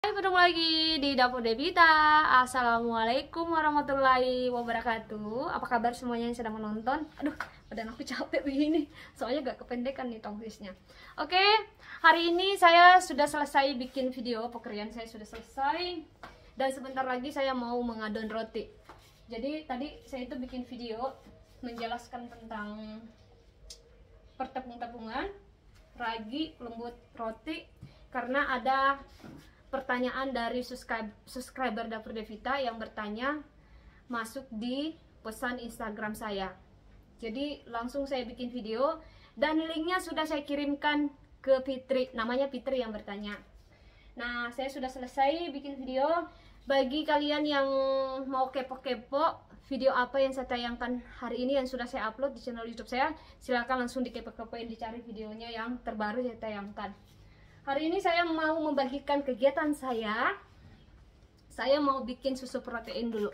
Ketemu lagi di Dapur Devita. Assalamualaikum warahmatullahi wabarakatuh. Apa kabar semuanya yang sedang menonton? Aduh, badan aku capek begini. Soalnya gak kependekan nih tongkrisnya. Oke, hari ini saya sudah selesai bikin video. Pekerjaan saya sudah selesai. Dan sebentar lagi saya mau mengadon roti. Jadi tadi saya itu bikin video menjelaskan tentang pertepung-tepungan, ragi, lembut roti. Karena ada pertanyaan dari subscriber Dapur Devita yang bertanya masuk di pesan Instagram saya. Jadi langsung saya bikin video dan linknya sudah saya kirimkan ke Fitri, namanya Fitri yang bertanya. Nah, saya sudah selesai bikin video. Bagi kalian yang mau kepo-kepo video apa yang saya tayangkan hari ini yang sudah saya upload di channel YouTube saya, silahkan langsung dikepo-kepoin, dicari videonya yang terbaru saya tayangkan. Hari ini saya mau membagikan kegiatan saya. Saya mau bikin susu protein dulu.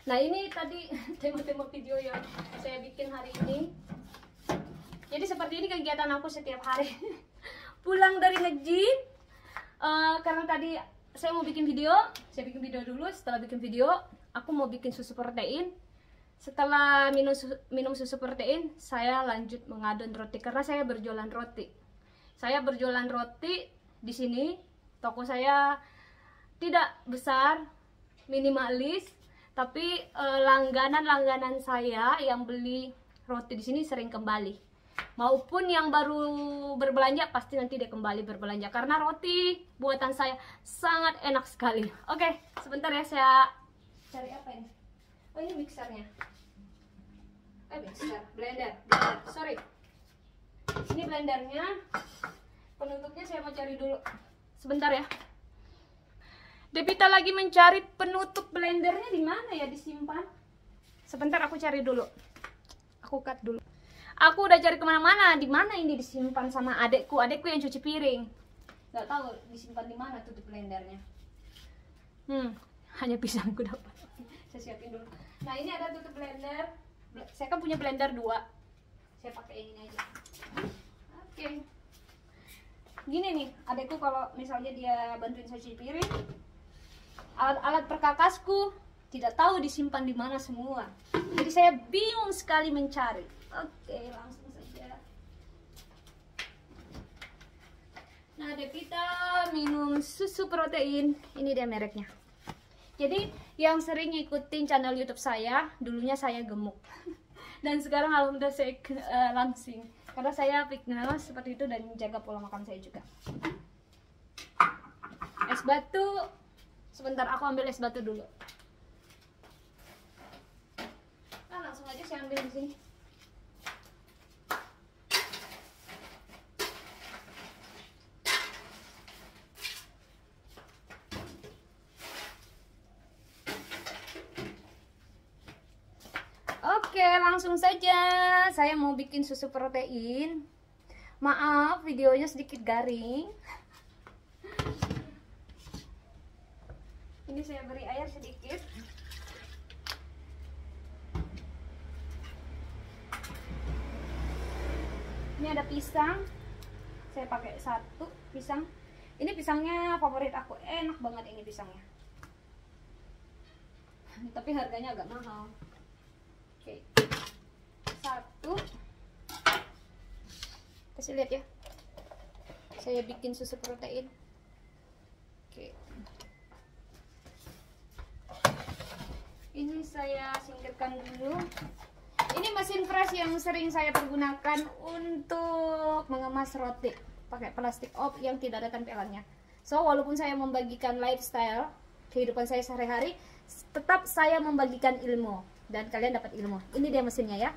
Nah, ini tadi tema-tema video yang saya bikin hari ini. Jadi seperti ini kegiatan aku setiap hari. Pulang dari nge-gym, karena tadi saya mau bikin video. Saya bikin video dulu. Setelah bikin video, aku mau bikin susu protein. Setelah minum susu protein, saya lanjut mengadon roti karena saya berjualan roti. Saya berjualan roti di sini. Toko saya tidak besar, minimalis, tapi langganan saya yang beli roti di sini sering kembali. Maupun yang baru berbelanja pasti nanti dia kembali berbelanja karena roti buatan saya sangat enak sekali. Oke, sebentar ya, saya cari apa ini? Oh, ini mixernya. Blender. Sorry. Ini blendernya. Penutupnya saya mau cari dulu. Sebentar ya. Devita lagi mencari penutup blendernya, di mana ya disimpan? Sebentar, aku cari dulu. Aku cut dulu. Aku udah cari kemana-mana. Di mana ini disimpan sama adekku? Adekku yang cuci piring. Gak tahu disimpan di mana tutup blendernya. Hanya pisangku dapat. Saya siapin dulu. Nah, ini ada tutup blender. Saya kan punya blender 2. Saya pakai yang ini aja. Oke. Gini nih, adekku kalau misalnya dia bantuin saya cuci piring, alat-alat perkakasku tidak tahu disimpan di mana semua. Jadi saya bingung sekali mencari. Oke, langsung saja. Nah, Devita minum susu protein. Ini dia mereknya. Jadi yang sering ngikutin channel YouTube saya, dulunya saya gemuk. Dan sekarang alhamdulillah saya langsing. Karena saya pikir seperti itu dan menjaga pola makan saya juga. Es batu. Sebentar, aku ambil es batu dulu. Nah, langsung aja saya ambil di sini. Oke, langsung saja. Saya mau bikin susu protein. Maaf, videonya sedikit garing. Ini saya beri air sedikit. Ini ada pisang. Saya pakai 1 pisang. Ini pisangnya favorit aku. Enak banget ini pisangnya. Tapi harganya agak mahal. Oke, 1. Kasih lihat ya. Saya bikin susu protein. Oke. Ini saya singkirkan dulu. Ini mesin press yang sering saya pergunakan untuk mengemas roti. Pakai plastik op yang tidak ada tempelannya. So, walaupun saya membagikan lifestyle, kehidupan saya sehari-hari, tetap saya membagikan ilmu. Dan kalian dapat ilmu. Ini dia mesinnya ya.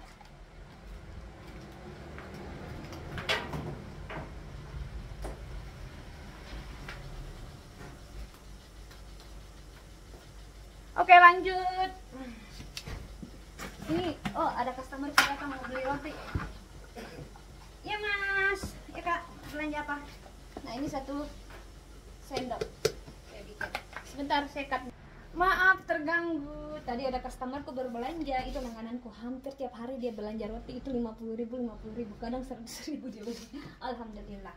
Oke, lanjut. Ini, oh, ada customer datang mau beli roti. Ya mas, ya kak, belanja apa? Nah, ini 1 sendok. Sebentar, saya cut. Maaf terganggu. Tadi ada customerku baru belanja. Itu langgananku, hampir tiap hari dia belanja roti. Itu 50.000, kadang 100.000 dia beli. Alhamdulillah.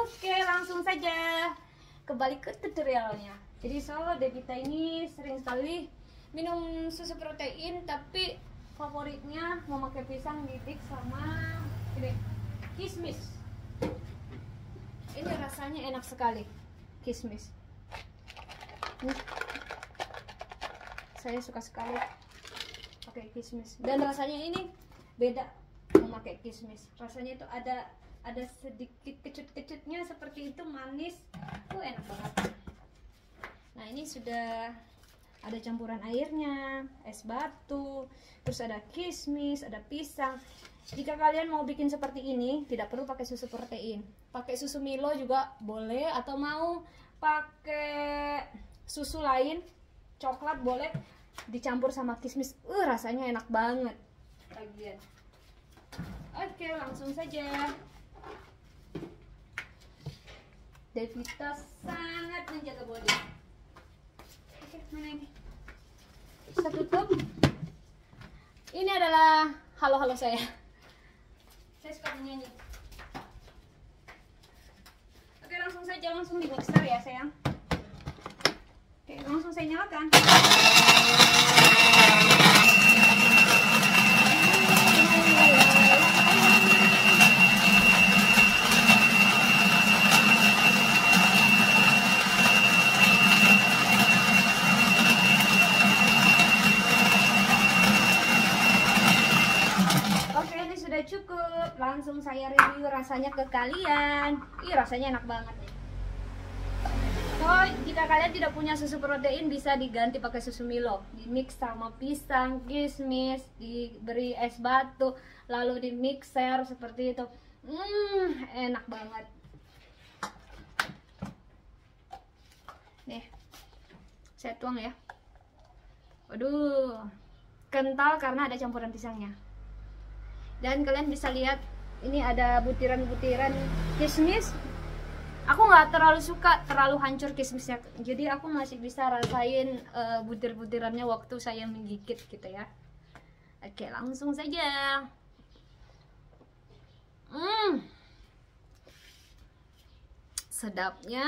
Oke, langsung saja kembali ke tutorialnya. Jadi Devita ini sering sekali minum susu protein, tapi favoritnya memakai pisang ditik sama ini kismis. Ini rasanya enak sekali, kismis. Saya suka sekali pakai kismis, dan rasanya ini beda memakai kismis. Rasanya itu ada sedikit kecut-kecutnya seperti itu, manis, enak banget. Nah, ini sudah ada campuran airnya, es batu, terus ada kismis, ada pisang. Jika kalian mau bikin seperti ini, tidak perlu pakai susu protein. Pakai susu Milo juga boleh, atau mau pakai susu lain, coklat boleh, dicampur sama kismis. Rasanya enak banget. Bagian. Oke, langsung saja. Devita sangat menjaga body. Oke, mana ini? Kita tutup. Ini adalah halo-halo saya. Saya suka menyanyi. Oke, langsung saja, langsung di mixer ya sayang. Oke, langsung saya nyalakan. Cukup, langsung saya review rasanya ke kalian. Rasanya enak banget nih. Oh, jika kalian tidak punya susu protein, bisa diganti pakai susu Milo, di mix sama pisang, kismis, diberi es batu, lalu di mixer seperti itu. Enak banget. Nih, saya tuang ya. Waduh, kental karena ada campuran pisangnya. Dan kalian bisa lihat ini ada butiran-butiran kismis. Aku nggak terlalu suka terlalu hancur kismisnya, jadi aku masih bisa rasain butir-butirannya waktu saya menggigit gitu ya. Oke, langsung saja. Sedapnya.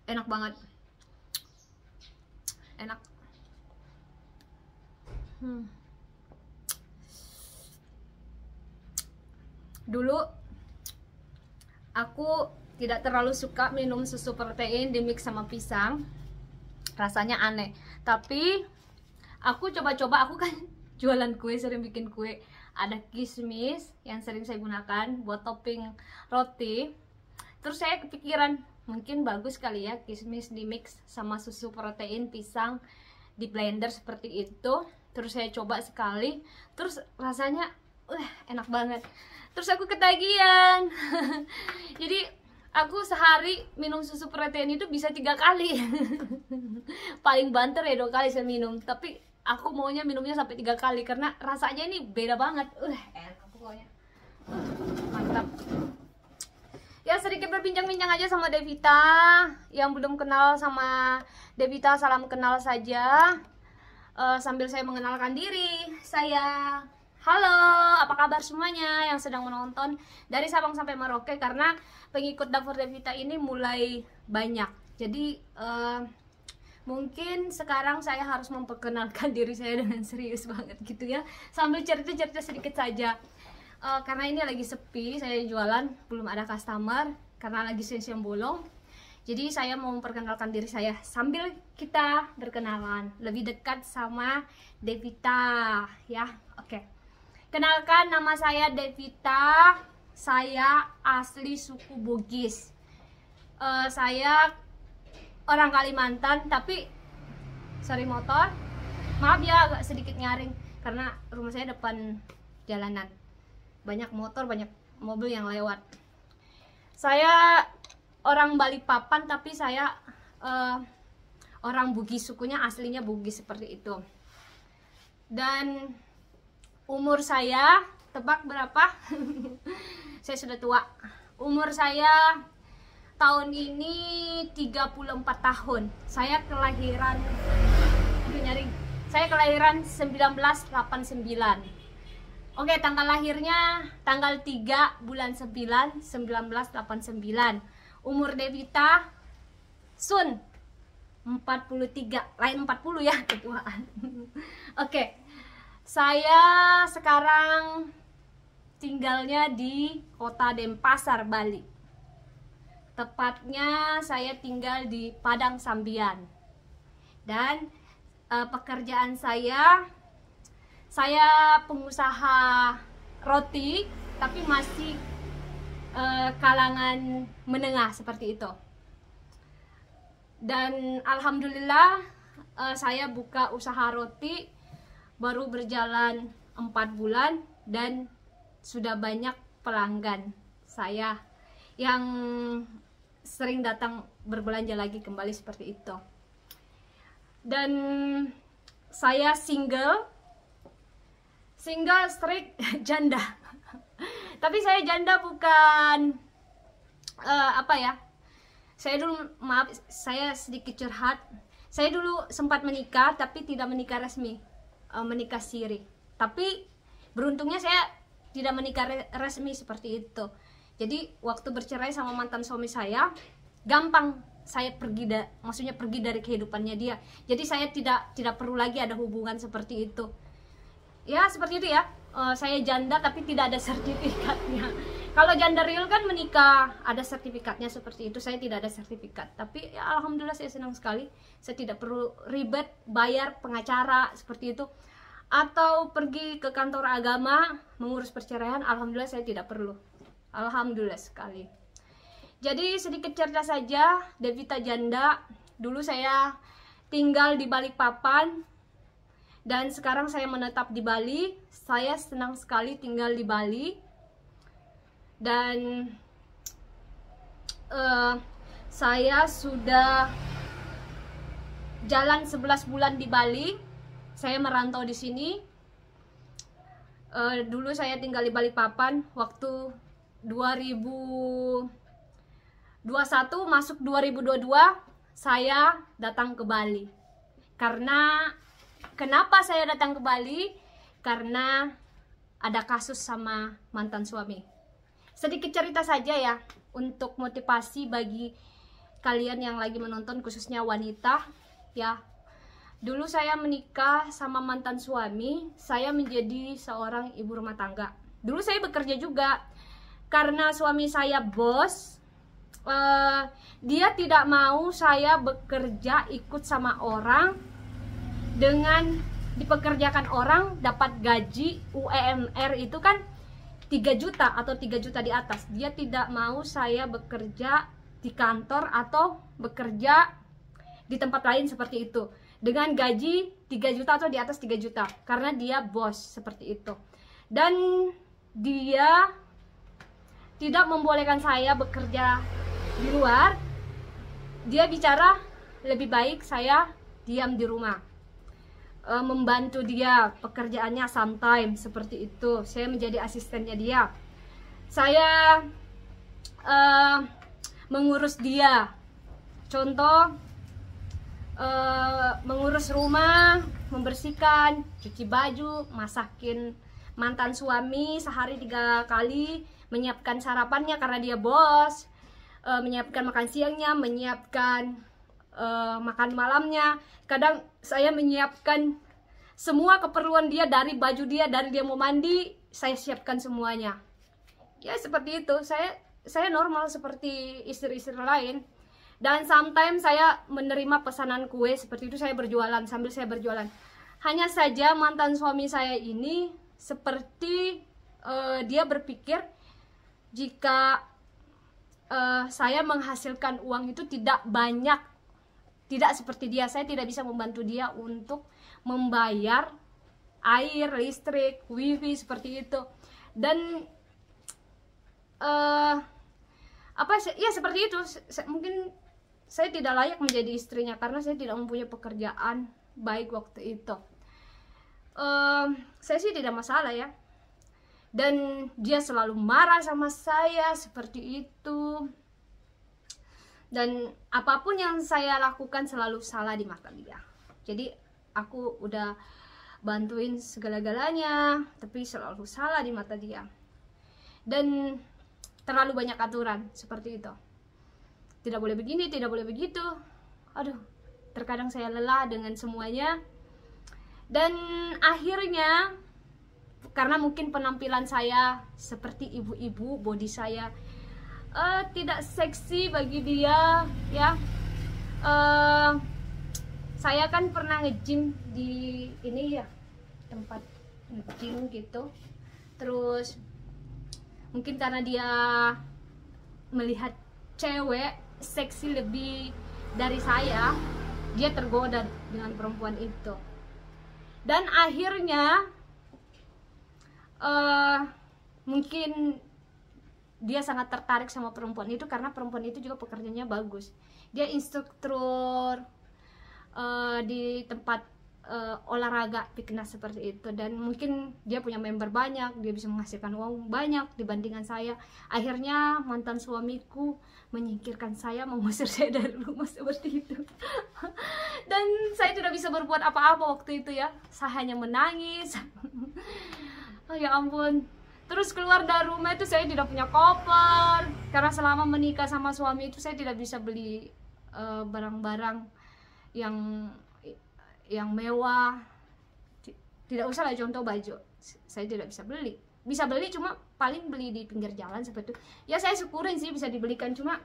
Enak banget. Enak. Dulu aku tidak terlalu suka minum susu protein di mix sama pisang, rasanya aneh. Tapi aku coba-coba, aku kan jualan kue, sering bikin kue. Ada kismis yang sering saya gunakan buat topping roti. Terus saya kepikiran, mungkin bagus kali ya kismis di mix sama susu protein pisang di blender seperti itu. Terus saya coba sekali, terus rasanya enak banget. Terus aku ketagihan. Jadi aku sehari minum susu protein itu bisa 3 kali. Paling banter ya 2 kali saya minum, tapi aku maunya minumnya sampai 3 kali karena rasanya ini beda banget. Enak pokoknya. Mantap. Ya, sedikit berbincang-bincang aja sama Devita. Yang belum kenal sama Devita, salam kenal saja. Sambil saya mengenalkan diri, saya halo, apa kabar semuanya yang sedang menonton dari Sabang sampai Merauke, karena pengikut Dapur Devita ini mulai banyak. Jadi mungkin sekarang saya harus memperkenalkan diri saya dengan serius banget gitu ya, sambil cerita-cerita sedikit saja. Karena ini lagi sepi, saya jualan, belum ada customer karena lagi siang bolong. Jadi saya mau memperkenalkan diri saya sambil kita berkenalan lebih dekat sama Devita ya. Oke. Kenalkan, nama saya Devita. Saya asli suku Bugis. Saya orang Kalimantan, tapi sorry motor. Maaf ya agak sedikit nyaring karena rumah saya depan jalanan. Banyak motor, banyak mobil yang lewat. Saya orang Balikpapan, tapi saya orang Bugis, sukunya aslinya Bugis seperti itu. Dan umur saya, tebak berapa? Saya sudah tua. Umur saya tahun ini 34 tahun. Saya kelahiran 1989. Oke, tanggal lahirnya tanggal 3 bulan 9 1989. Umur Devita Sun 43, lain 40 ya, ketuaan. Oke. Saya sekarang tinggalnya di Kota Denpasar, Bali. Tepatnya saya tinggal di Padang Sambian. Dan pekerjaan saya pengusaha roti, tapi masih kalangan menengah seperti itu. Dan alhamdulillah saya buka usaha roti baru berjalan 4 bulan dan sudah banyak pelanggan saya yang sering datang berbelanja lagi kembali seperti itu. Dan saya single straight, janda. Tapi saya janda bukan saya dulu, maaf saya sedikit curhat, saya dulu sempat menikah tapi tidak menikah resmi, menikah siri. Tapi beruntungnya saya tidak menikah resmi seperti itu. Jadi waktu bercerai sama mantan suami saya, gampang saya maksudnya pergi dari kehidupannya dia. Jadi saya tidak perlu lagi ada hubungan seperti itu. Ya seperti itu ya. Saya janda tapi tidak ada sertifikatnya. Kalau janda real kan menikah ada sertifikatnya seperti itu. Saya tidak ada sertifikat. Tapi ya alhamdulillah saya senang sekali. Saya tidak perlu ribet bayar pengacara seperti itu, atau pergi ke kantor agama mengurus perceraian. Alhamdulillah saya tidak perlu. Alhamdulillah sekali. Jadi sedikit cerita saja, Devita janda. Dulu saya tinggal di Balikpapan dan sekarang saya menetap di Bali. Saya senang sekali tinggal di Bali. Dan saya sudah jalan 11 bulan di Bali. Saya merantau di sini. Dulu saya tinggal di Balikpapan waktu 2021 masuk 2022 saya datang ke Bali. Kenapa saya datang ke Bali? Karena ada kasus sama mantan suami. Sedikit cerita saja ya, untuk motivasi bagi kalian yang lagi menonton, khususnya wanita ya. Dulu saya menikah sama mantan suami, saya menjadi seorang ibu rumah tangga. Dulu saya bekerja juga, karena suami saya bos, dia tidak mau saya bekerja ikut sama orang, dengan dipekerjakan orang dapat gaji UMR itu kan 3 juta atau 3 juta di atas. Dia tidak mau saya bekerja di kantor atau bekerja di tempat lain seperti itu dengan gaji 3 juta atau di atas 3 juta, karena dia bos seperti itu. Dan dia tidak membolehkan saya bekerja di luar. Dia bicara lebih baik saya diam di rumah, membantu dia pekerjaannya sometimes seperti itu. Saya menjadi asistennya dia. Saya mengurus dia. Contoh, mengurus rumah, membersihkan, cuci baju, masakin mantan suami sehari 3 kali, menyiapkan sarapannya karena dia bos, menyiapkan makan siangnya, menyiapkan makan malamnya. Kadang saya menyiapkan semua keperluan dia, dari baju dia, dari dia mau mandi, saya siapkan semuanya. Ya seperti itu. Saya normal seperti istri-istri lain. Dan sometimes saya menerima pesanan kue seperti itu, saya berjualan sambil saya berjualan. Hanya saja mantan suami saya ini seperti dia berpikir jika saya menghasilkan uang itu tidak banyak. Tidak seperti dia, saya tidak bisa membantu dia untuk membayar air, listrik, wifi seperti itu. Dan ya seperti itu. Mungkin saya tidak layak menjadi istrinya karena saya tidak mempunyai pekerjaan baik waktu itu. Saya sih tidak masalah ya. Dan dia selalu marah sama saya seperti itu. Dan apapun yang saya lakukan selalu salah di mata dia. Jadi aku udah bantuin segala-galanya, tapi selalu salah di mata dia. Dan terlalu banyak aturan seperti itu. Tidak boleh begini, tidak boleh begitu. Aduh, terkadang saya lelah dengan semuanya. Dan akhirnya, karena mungkin penampilan saya seperti ibu-ibu, body saya tidak seksi bagi dia, ya. Saya kan pernah nge-gym di ini ya, tempat nge-gym gitu. Terus mungkin karena dia melihat cewek seksi lebih dari saya, dia tergoda dengan perempuan itu. Dan akhirnya mungkin dia sangat tertarik sama perempuan itu karena perempuan itu juga pekerjaannya bagus. Dia instruktur di tempat olahraga fitness seperti itu, dan mungkin dia punya member banyak, dia bisa menghasilkan uang banyak dibandingkan saya. Akhirnya mantan suamiku menyingkirkan saya, mengusir saya dari rumah seperti itu. Dan saya tidak bisa berbuat apa-apa waktu itu ya, saya hanya menangis. Oh ya ampun. Terus keluar dari rumah itu saya tidak punya koper, karena selama menikah sama suami itu saya tidak bisa beli barang-barang yang mewah. Tidak usah lah contoh baju, saya tidak bisa beli cuma paling beli di pinggir jalan seperti itu. Ya saya syukurin sih bisa dibelikan, cuma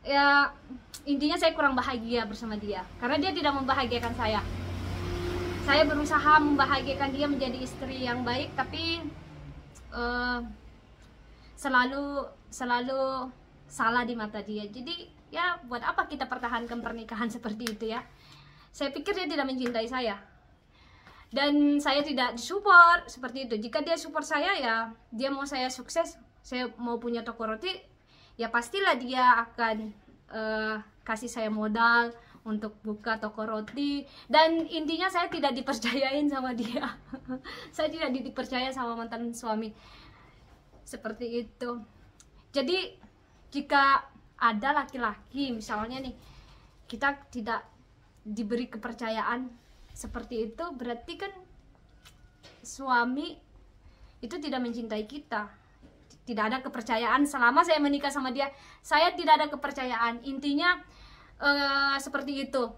ya intinya saya kurang bahagia bersama dia karena dia tidak membahagiakan saya. Saya berusaha membahagiakan dia menjadi istri yang baik, tapi selalu salah di mata dia. Jadi ya buat apa kita pertahankan pernikahan seperti itu ya. Saya pikir dia tidak mencintai saya, dan saya tidak disupport seperti itu. Jika dia support saya, ya dia mau saya sukses, saya mau punya toko roti, ya pastilah dia akan kasih saya modal untuk buka toko roti. Dan intinya saya tidak dipercayain sama dia. Saya tidak dipercaya sama mantan suami seperti itu. Jadi jika ada laki-laki misalnya nih, kita tidak diberi kepercayaan seperti itu, berarti kan suami itu tidak mencintai kita. Tidak ada kepercayaan. Selama saya menikah sama dia, saya tidak ada kepercayaan. Intinya seperti itu.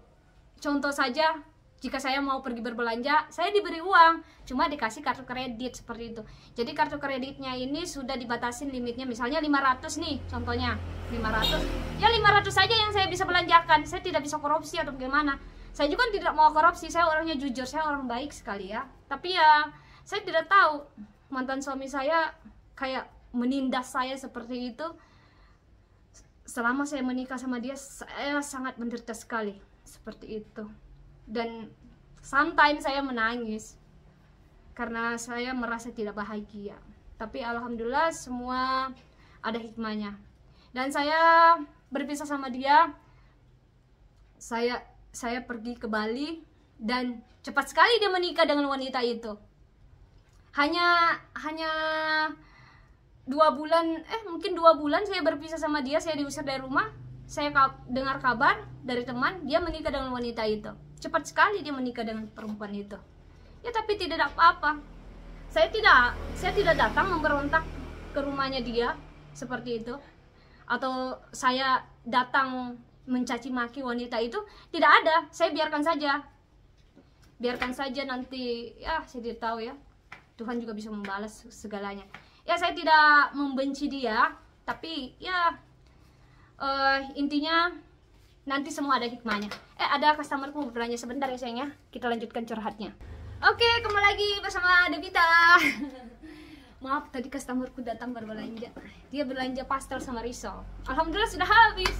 Contoh saja, jika saya mau pergi berbelanja, saya diberi uang, cuma dikasih kartu kredit seperti itu. Jadi kartu kreditnya ini sudah dibatasin limitnya, misalnya 500 nih, contohnya 500. Ya 500 saja yang saya bisa belanjakan. Saya tidak bisa korupsi atau bagaimana. Saya juga tidak mau korupsi, saya orangnya jujur, saya orang baik sekali ya. Tapi ya saya tidak tahu mantan suami saya kayak menindas saya seperti itu. Selama saya menikah sama dia, saya sangat menderita sekali seperti itu. Dan sometimes saya menangis karena saya merasa tidak bahagia. Tapi alhamdulillah semua ada hikmahnya. Dan saya berpisah sama dia, saya pergi ke Bali, dan cepat sekali dia menikah dengan wanita itu. Hanya 2 bulan, mungkin 2 bulan saya berpisah sama dia, saya diusir dari rumah. Saya dengar kabar dari teman, dia menikah dengan wanita itu. Cepat sekali dia menikah dengan perempuan itu. Ya tapi tidak apa-apa. Saya tidak datang memberontak ke rumahnya dia seperti itu, atau saya datang mencaci maki wanita itu. Tidak ada. Saya biarkan saja nanti, ya saya tidak tahu ya, Tuhan juga bisa membalas segalanya. Ya saya tidak membenci dia, tapi ya intinya nanti semua ada hikmahnya. Ada customerku bertanya sebentar ya sayang ya, kita lanjutkan curhatnya. Oke, kembali lagi bersama Devita. Maaf, tadi customerku datang berbelanja. Dia belanja pastel sama risol. Alhamdulillah sudah habis.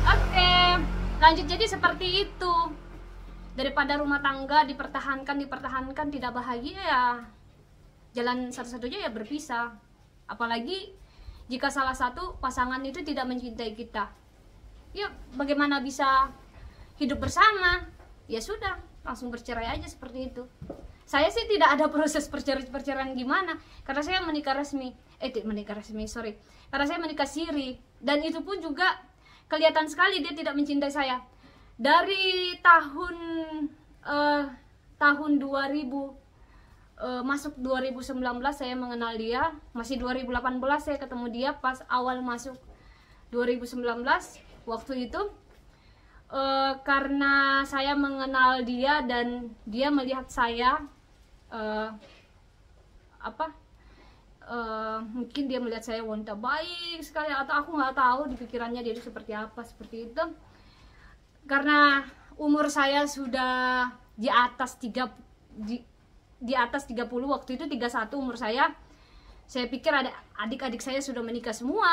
Oke, lanjut. Jadi seperti itu. Daripada rumah tangga dipertahankan tidak bahagia, ya jalan satu-satunya ya berpisah. Apalagi jika salah satu pasangan itu tidak mencintai kita. Ya bagaimana bisa hidup bersama? Ya sudah, langsung bercerai aja seperti itu. Saya sih tidak ada proses perceraian gimana, karena saya menikah resmi. Karena saya menikah siri, dan itu pun juga kelihatan sekali dia tidak mencintai saya. Dari tahun tahun 2000 masuk 2019 saya mengenal dia, masih 2018 saya ketemu dia pas awal masuk 2019. Waktu itu karena saya mengenal dia dan dia melihat saya mungkin dia melihat saya wanita baik sekali, atau aku nggak tahu di pikirannya dia itu seperti apa, seperti itu. Karena umur saya sudah di atas 30, waktu itu 31 umur saya pikir ada adik-adik saya sudah menikah semua,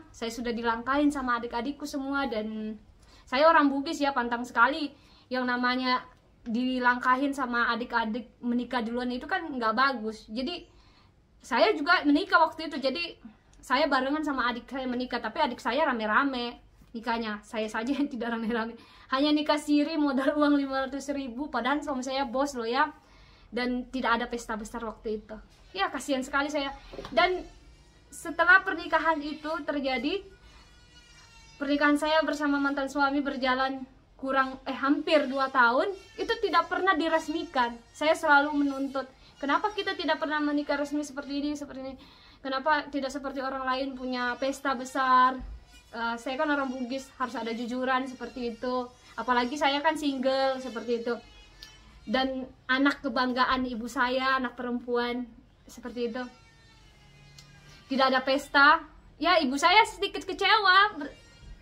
saya sudah dilangkahin sama adik-adikku semua, dan saya orang Bugis ya, pantang sekali yang namanya dilangkahin sama adik-adik menikah duluan, itu kan nggak bagus. Jadi saya juga menikah waktu itu, jadi saya barengan sama adik saya menikah, tapi adik saya rame-rame nikahnya, saya saja yang tidak rame-rame, hanya nikah siri modal uang 500.000, padahal suami saya bos loh ya, dan tidak ada pesta besar waktu itu. Ya kasihan sekali saya. Dan setelah pernikahan itu terjadi, pernikahan saya bersama mantan suami berjalan hampir 2 tahun, itu tidak pernah diresmikan. Saya selalu menuntut, kenapa kita tidak pernah menikah resmi seperti ini, kenapa tidak seperti orang lain punya pesta besar. Saya kan orang Bugis, harus ada jujuran seperti itu, apalagi saya kan single seperti itu, dan anak kebanggaan ibu saya, anak perempuan seperti itu, tidak ada pesta. Ya ibu saya sedikit kecewa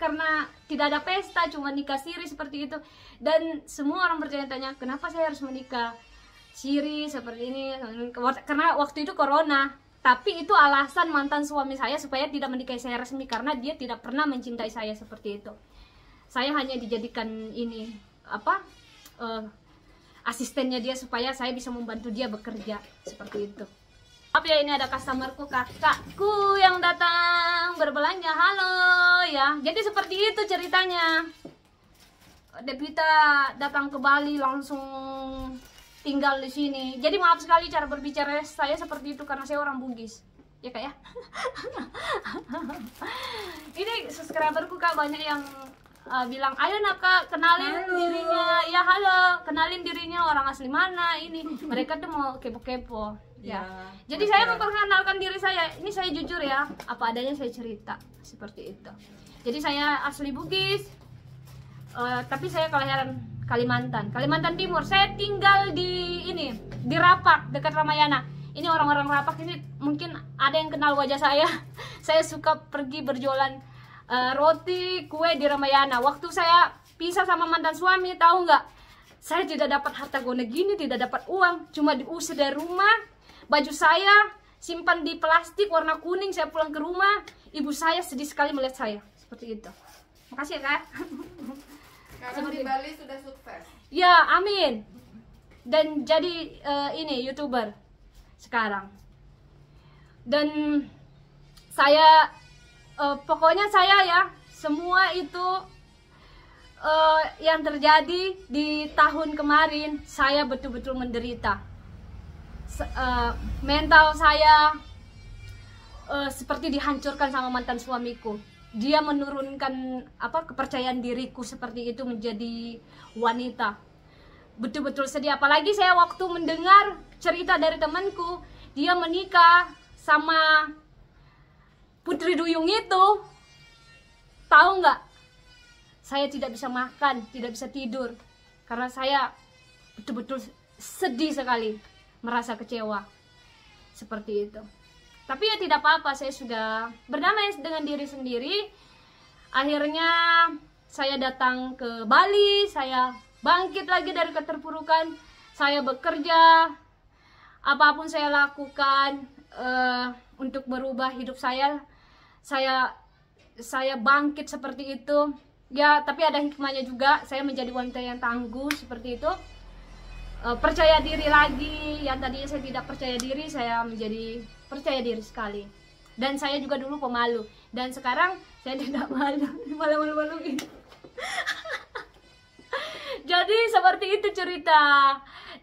karena tidak ada pesta, cuma nikah siri seperti itu. Dan semua orang bertanya-tanya, kenapa saya harus menikah siri seperti ini, karena waktu itu corona. Tapi itu alasan mantan suami saya supaya tidak menikahi saya resmi, karena dia tidak pernah mencintai saya seperti itu. Saya hanya dijadikan ini asistennya dia supaya saya bisa membantu dia bekerja seperti itu. Maaf ya, ini ada customerku, kakakku yang datang berbelanja. Halo ya. Jadi seperti itu ceritanya. Devita datang ke Bali langsung tinggal di sini. Jadi maaf sekali cara berbicara saya seperti itu karena saya orang Bugis. Ya Kak ya. Ini subscriberku Kak, banyak yang bilang, ayo nak Kak, kenalin dirinya. Ya halo, kenalin dirinya, orang asli mana ini. Mereka tuh mau kepo-kepo. Ya. Jadi saya memperkenalkan diri saya. Ini saya jujur ya, apa adanya saya cerita seperti itu. Jadi saya asli Bugis, tapi saya kelahiran Kalimantan Timur. Saya tinggal di Rapak dekat Ramayana. Ini orang-orang Rapak ini mungkin ada yang kenal wajah saya. Saya suka pergi berjualan roti, kue di Ramayana. Waktu saya pisah sama mantan suami, tahu nggak? Saya tidak dapat harta gono gini, tidak dapat uang, cuma diusir dari rumah. Baju saya simpan di plastik warna kuning. Saya pulang ke rumah, ibu saya sedih sekali melihat saya seperti itu. Makasih ya Kak. Sekarang di Bali sudah sukses. Ya, amin. Dan jadi ini YouTuber sekarang. Dan saya pokoknya saya ya, semua itu yang terjadi di tahun kemarin, saya betul-betul menderita. Mental saya seperti dihancurkan sama mantan suamiku. Dia menurunkan kepercayaan diriku seperti itu menjadi wanita. Betul-betul sedih. Apalagi saya waktu mendengar cerita dari temanku, dia menikah sama Putri Duyung itu. Tahu nggak? Saya tidak bisa makan, tidak bisa tidur, karena saya betul-betul sedih sekali, merasa kecewa seperti itu. Tapi ya tidak apa-apa, saya sudah berdamai dengan diri sendiri. Akhirnya saya datang ke Bali, saya bangkit lagi dari keterpurukan, saya bekerja, apapun saya lakukan untuk merubah hidup saya bangkit seperti itu. Ya, tapi ada hikmahnya juga, saya menjadi wanita yang tangguh seperti itu. Percaya diri lagi, yang tadinya saya tidak percaya diri, saya menjadi percaya diri sekali. Dan saya juga dulu pemalu, dan sekarang saya tidak malu, malah malu-maluin. Jadi seperti itu cerita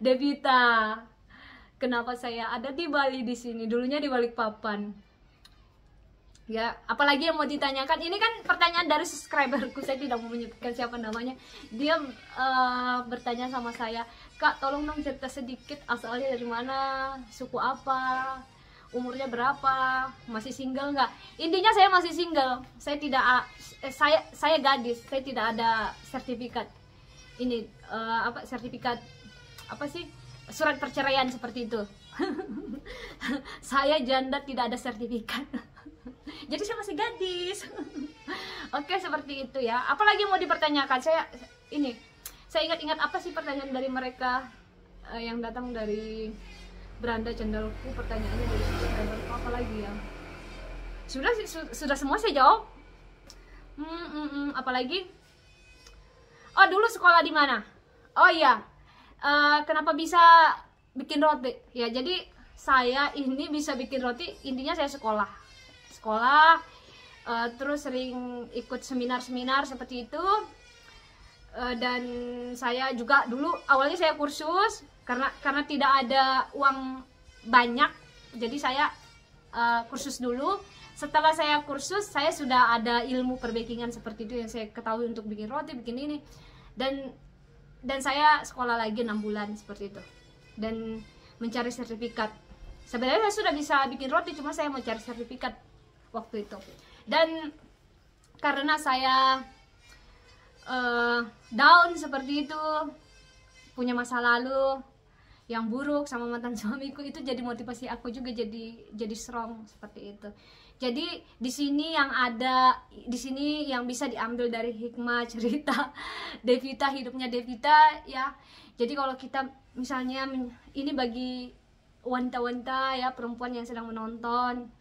Devita. Kenapa saya ada di Bali di sini, dulunya di Balikpapan. Ya, apalagi yang mau ditanyakan? Ini kan pertanyaan dari subscriberku, saya tidak mau menyebutkan siapa namanya. Dia bertanya sama saya, Kak, tolong dong cerita sedikit asalnya dari mana, suku apa, umurnya berapa, masih single nggak? Intinya saya masih single. Saya tidak saya gadis, saya tidak ada sertifikat ini sertifikat apa sih, surat perceraian seperti itu. Saya janda, tidak ada sertifikat. Jadi saya masih gadis. Oke, seperti itu ya. Apalagi mau dipertanyakan? Saya ingat-ingat apa sih pertanyaan dari mereka yang datang dari beranda channelku, pertanyaannya dari subscriberku, apa lagi ya? Sudah semua saya jawab. Apalagi? Oh, dulu sekolah di mana? Oh iya. Kenapa bisa bikin roti? Ya, jadi saya ini bisa bikin roti, intinya saya sekolah, terus sering ikut seminar-seminar seperti itu, dan saya juga dulu awalnya saya kursus karena tidak ada uang banyak, jadi saya kursus dulu. Setelah saya kursus, saya sudah ada ilmu perbakingan seperti itu yang saya ketahui untuk bikin roti, bikin ini, dan saya sekolah lagi 6 bulan seperti itu dan mencari sertifikat. Sebenarnya saya sudah bisa bikin roti, cuma saya mau cari sertifikat waktu itu. Dan karena saya down seperti itu, punya masa lalu yang buruk sama mantan suamiku, itu jadi motivasi aku juga jadi strong seperti itu. Jadi di sini yang bisa diambil dari hikmah cerita Devita, hidupnya Devita ya. Jadi kalau kita misalnya ini bagi wanita-wanita ya, perempuan yang sedang menonton,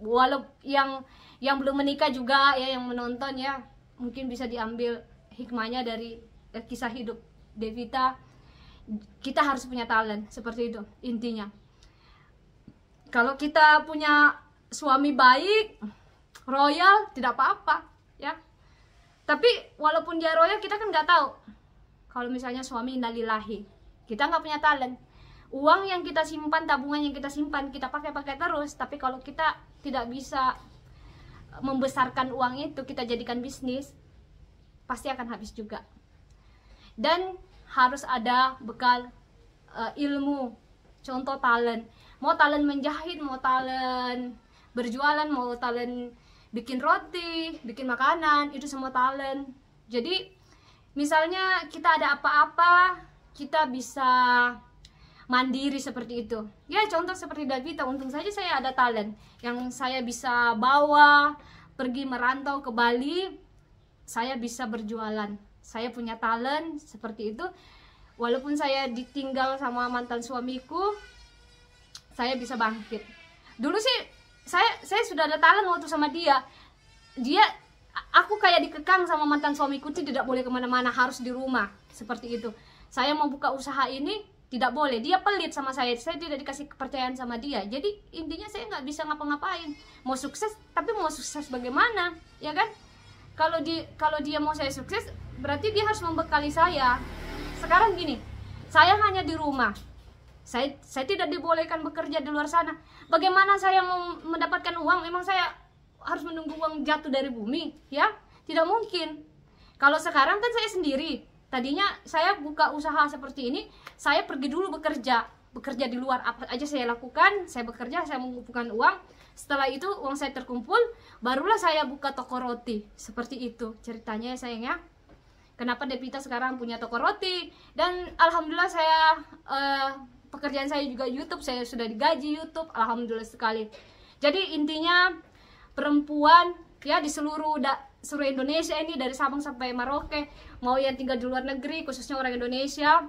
walau yang belum menikah juga ya, yang menonton ya, mungkin bisa diambil hikmahnya dari kisah hidup Devita. Kita harus punya talent seperti itu intinya. Kalau kita punya suami baik, royal, tidak apa-apa ya. Tapi walaupun dia royal, kita kan nggak tahu kalau misalnya suami innalillahi, kita nggak punya talent. Uang yang kita simpan, tabungan yang kita simpan, kita pakai terus, tapi kalau kita tidak bisa membesarkan uang itu, kita jadikan bisnis, pasti akan habis juga. Dan harus ada bekal ilmu, contoh talent. Mau talent menjahit, mau talent berjualan, mau talent bikin roti, bikin makanan, itu semua talent. Jadi misalnya kita ada apa-apa, kita bisa mandiri seperti itu ya. Contoh seperti Devita, untung saja saya ada talent yang saya bisa bawa pergi merantau ke Bali, saya bisa berjualan, saya punya talent seperti itu. Walaupun saya ditinggal sama mantan suamiku, saya bisa bangkit. Dulu sih saya sudah ada talent waktu sama dia. Aku kayak dikekang sama mantan suamiku, tidak boleh kemana-mana, harus di rumah seperti itu. Saya mau buka usaha ini tidak boleh, dia pelit sama saya tidak dikasih kepercayaan sama dia. Jadi intinya saya nggak bisa ngapa-ngapain. Mau sukses, tapi mau sukses bagaimana ya kan? Kalau dia mau saya sukses, berarti dia harus membekali saya. Sekarang gini, saya hanya di rumah, saya tidak dibolehkan bekerja di luar sana. Bagaimana saya mau mendapatkan uang? Memang saya harus menunggu uang jatuh dari bumi ya? Tidak mungkin. Kalau sekarang kan saya sendiri. Tadinya saya buka usaha seperti ini, saya pergi dulu bekerja di luar, apa aja saya lakukan, saya bekerja, saya mengumpulkan uang. Setelah itu uang saya terkumpul, barulah saya buka toko roti. Seperti itu ceritanya ya sayang ya. Kenapa Devita sekarang punya toko roti? Dan alhamdulillah saya pekerjaan saya juga YouTube, saya sudah digaji YouTube, alhamdulillah sekali. Jadi intinya perempuan ya di seluruh Indonesia ini, dari Sabang sampai Merauke, mau yang tinggal di luar negeri, khususnya orang Indonesia,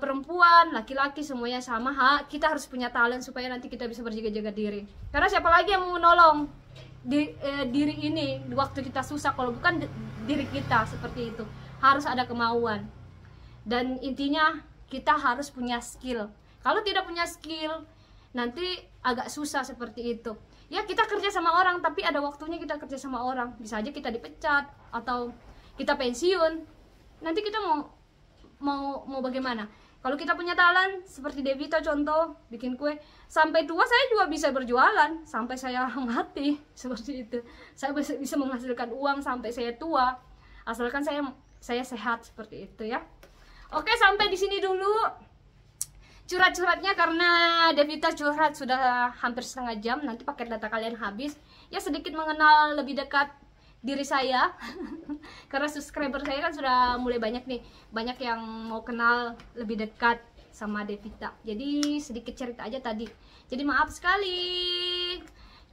perempuan, laki-laki semuanya sama, kita harus punya talent supaya nanti kita bisa berjaga-jaga diri. Karena siapa lagi yang mau menolong diri ini di waktu kita susah kalau bukan diri kita? Seperti itu, harus ada kemauan. Dan intinya kita harus punya skill. Kalau tidak punya skill, nanti agak susah seperti itu. Ya kita kerja sama orang, tapi ada waktunya kita kerja sama orang. Bisa aja kita dipecat atau kita pensiun. Nanti kita mau bagaimana? Kalau kita punya talent seperti Devita contoh bikin kue, sampai tua saya juga bisa berjualan sampai saya mati seperti itu. Saya bisa menghasilkan uang sampai saya tua, asalkan saya sehat seperti itu ya. Oke, sampai di sini dulu curhat-curhatnya, karena Devita curhat sudah hampir setengah jam. Nanti paket data kalian habis ya, sedikit mengenal lebih dekat diri saya karena subscriber saya kan sudah mulai banyak nih, banyak yang mau kenal lebih dekat sama Devita. Jadi sedikit cerita aja tadi. Jadi maaf sekali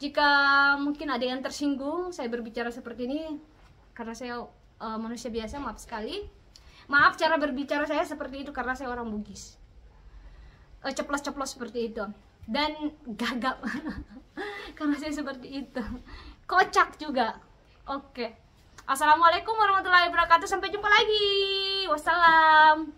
jika mungkin ada yang tersinggung saya berbicara seperti ini, karena saya manusia biasa. Maaf sekali. Maaf cara berbicara saya seperti itu karena saya orang Bugis, ceplos-ceplos seperti itu, dan gagap karena saya seperti itu, kocak juga. Oke, assalamualaikum warahmatullahi wabarakatuh, sampai jumpa lagi, wassalam.